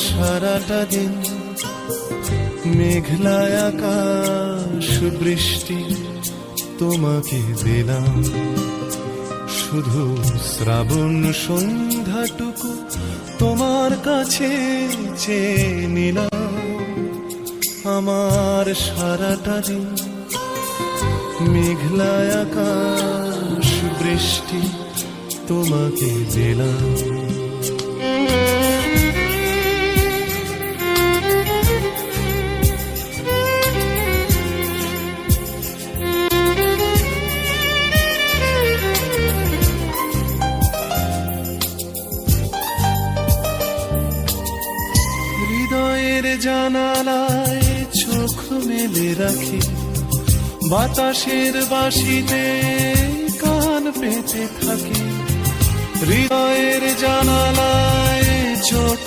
সারাটা দিন মেঘলা আকাশ বৃষ্টি তোমাকে দিলাম, শুধু শ্রাবণ সন্ধ্যাটুকু তোমার কাছে চেয়ে নিলাম। আমার সারাটা দিন মেঘলা আকাশ বৃষ্টি তোমাকে দিলাম। হৃদয়ের জানালায় চোখ মেলে রাখি, বাতাসের বাঁশিতে কান পেতে থাকি। হৃদয়ের জানালায় চোখ